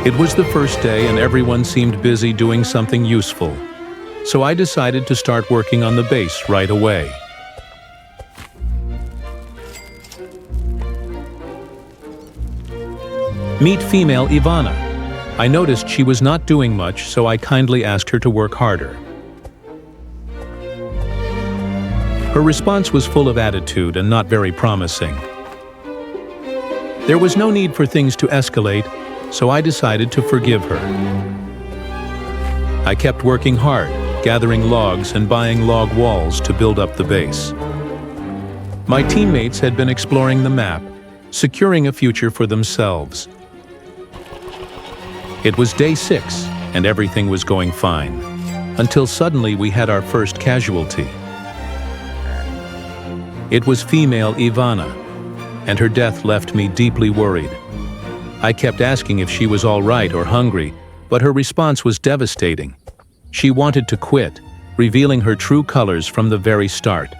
It was the first day and everyone seemed busy doing something useful, so I decided to start working on the base right away. Meet female Ivana. I noticed she was not doing much, so I kindly asked her to work harder. Her response was full of attitude and not very promising. There was no need for things to escalate, so I decided to forgive her. I kept working hard, gathering logs and buying log walls to build up the base. My teammates had been exploring the map, securing a future for themselves. It was day 6, and everything was going fine, until suddenly we had our first casualty. It was female Ivana, and her death left me deeply worried. I kept asking if she was all right or hungry, but her response was devastating. She wanted to quit, revealing her true colors from the very start.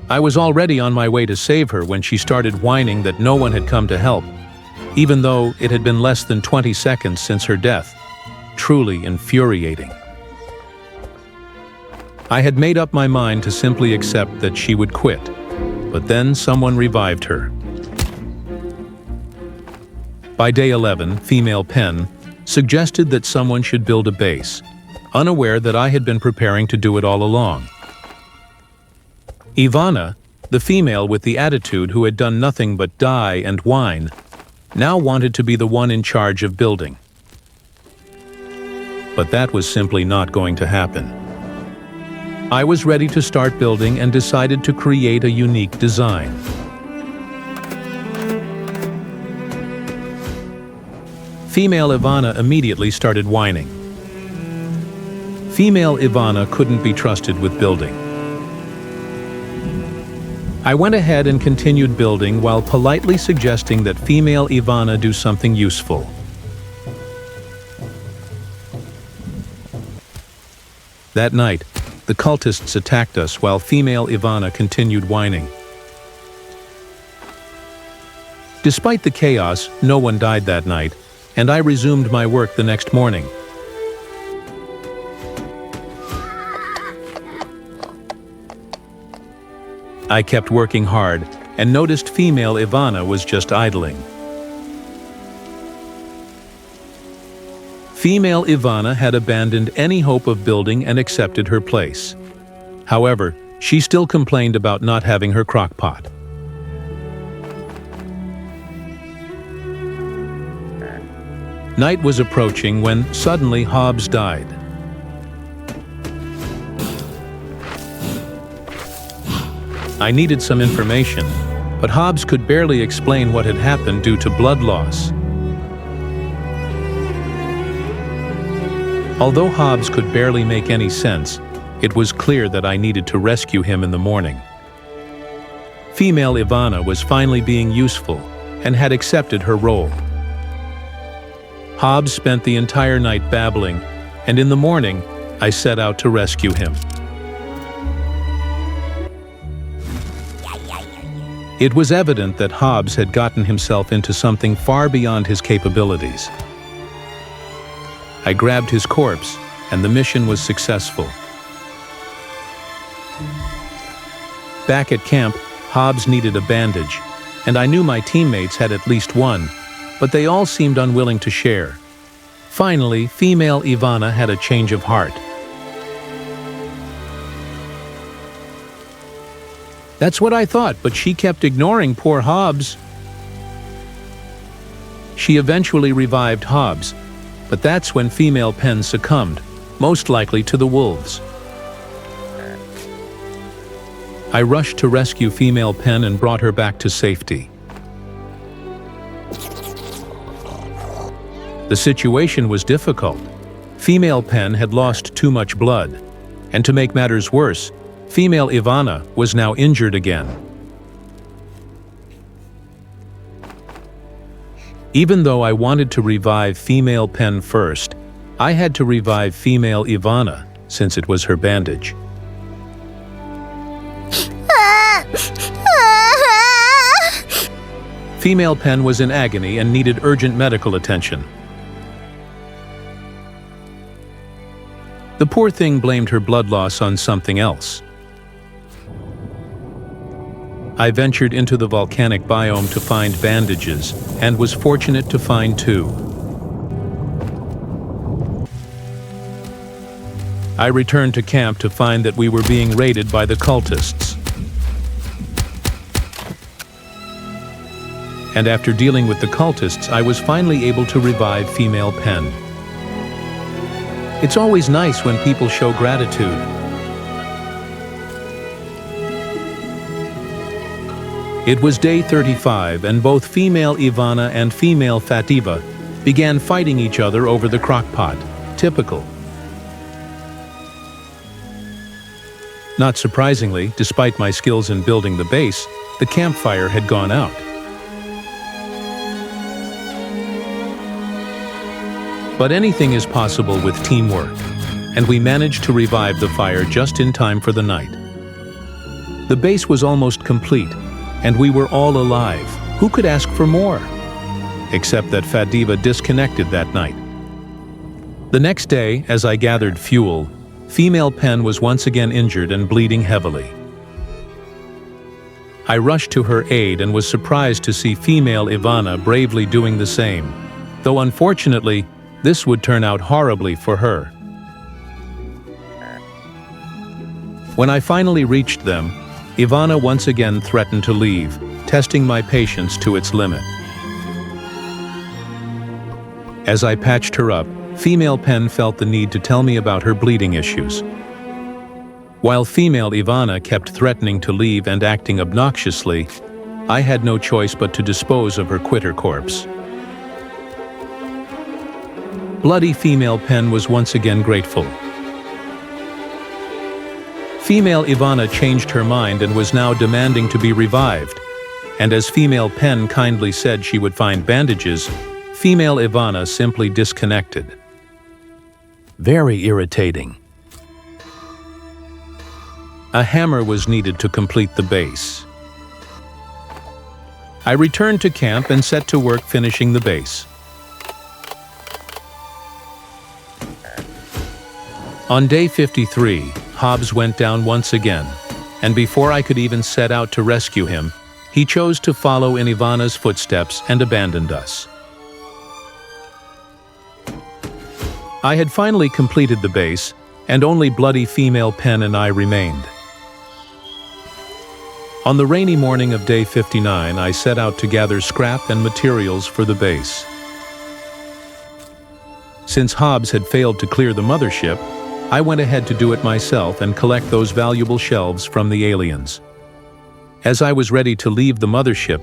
I was already on my way to save her when she started whining that no one had come to help, even though it had been less than 20 seconds since her death. Truly infuriating. I had made up my mind to simply accept that she would quit, but then someone revived her. By day 11, female Pen suggested that someone should build a base, unaware that I had been preparing to do it all along. Ivana, the female with the attitude who had done nothing but die and whine, now wanted to be the one in charge of building. But that was simply not going to happen. I was ready to start building and decided to create a unique design. Female Ivana immediately started whining. Female Ivana couldn't be trusted with building. I went ahead and continued building while politely suggesting that female Ivana do something useful. That night, the cultists attacked us while female Ivana continued whining. Despite the chaos, no one died that night, and I resumed my work the next morning. I kept working hard and noticed female Ivana was just idling. Female Ivana had abandoned any hope of building and accepted her place. However, she still complained about not having her crock pot. Night was approaching when suddenly Hobbes died. I needed some information, but Hobbes could barely explain what had happened due to blood loss. Although Hobbes could barely make any sense, it was clear that I needed to rescue him in the morning. Female Ivana was finally being useful and had accepted her role. Hobbes spent the entire night babbling, and in the morning, I set out to rescue him. It was evident that Hobbes had gotten himself into something far beyond his capabilities. I grabbed his corpse, and the mission was successful. Back at camp, Hobbes needed a bandage, and I knew my teammates had at least one, but they all seemed unwilling to share. Finally, female Ivana had a change of heart. That's what I thought, but she kept ignoring poor Hobbes. She eventually revived Hobbes, but that's when female Pen succumbed, most likely to the wolves. I rushed to rescue female Pen and brought her back to safety. The situation was difficult. Female Pen had lost too much blood, and to make matters worse, female Ivana was now injured again. Even though I wanted to revive female Pen first, I had to revive female Ivana since it was her bandage. Female Pen was in agony and needed urgent medical attention. The poor thing blamed her blood loss on something else. I ventured into the volcanic biome to find bandages, and was fortunate to find 2. I returned to camp to find that we were being raided by the cultists. And after dealing with the cultists, I was finally able to revive Female Pen. It's always nice when people show gratitude. It was day 35, and both female Ivana and female Fativa began fighting each other over the crockpot. Typical. Not surprisingly, despite my skills in building the base, the campfire had gone out. But anything is possible with teamwork, and we managed to revive the fire just in time for the night. The base was almost complete, and we were all alive. Who could ask for more? Except that Fativa disconnected that night. The next day, as I gathered fuel, Female Pen was once again injured and bleeding heavily. I rushed to her aid and was surprised to see female Ivana bravely doing the same, though unfortunately, this would turn out horribly for her. When I finally reached them, Ivana once again threatened to leave, testing my patience to its limit. As I patched her up, Female Pen felt the need to tell me about her bleeding issues. While female Ivana kept threatening to leave and acting obnoxiously, I had no choice but to dispose of her quitter corpse. Bloody Female Pen was once again grateful. Female Ivana changed her mind and was now demanding to be revived, and as Female Pen kindly said she would find bandages, female Ivana simply disconnected. Very irritating. A hammer was needed to complete the base. I returned to camp and set to work finishing the base. On day 53, Hobbes went down once again, and before I could even set out to rescue him, he chose to follow in Ivana's footsteps and abandoned us. I had finally completed the base, and only bloody Female Pen and I remained. On the rainy morning of day 59, I set out to gather scrap and materials for the base. Since Hobbes had failed to clear the mothership, I went ahead to do it myself and collect those valuable shelves from the aliens. As I was ready to leave the mothership,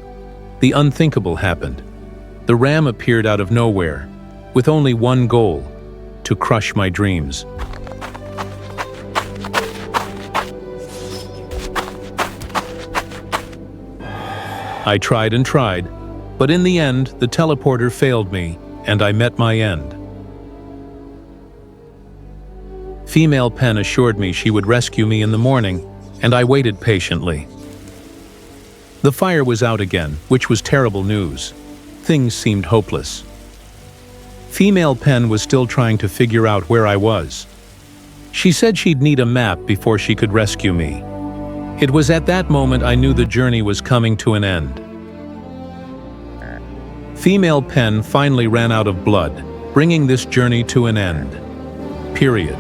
the unthinkable happened. The ram appeared out of nowhere, with only one goal: to crush my dreams. I tried and tried, but in the end, the teleporter failed me, and I met my end. Female Pen assured me she would rescue me in the morning, and I waited patiently. The fire was out again, which was terrible news. Things seemed hopeless. Female Pen was still trying to figure out where I was. She said she'd need a map before she could rescue me. It was at that moment I knew the journey was coming to an end. Female Pen finally ran out of blood, bringing this journey to an end. Period.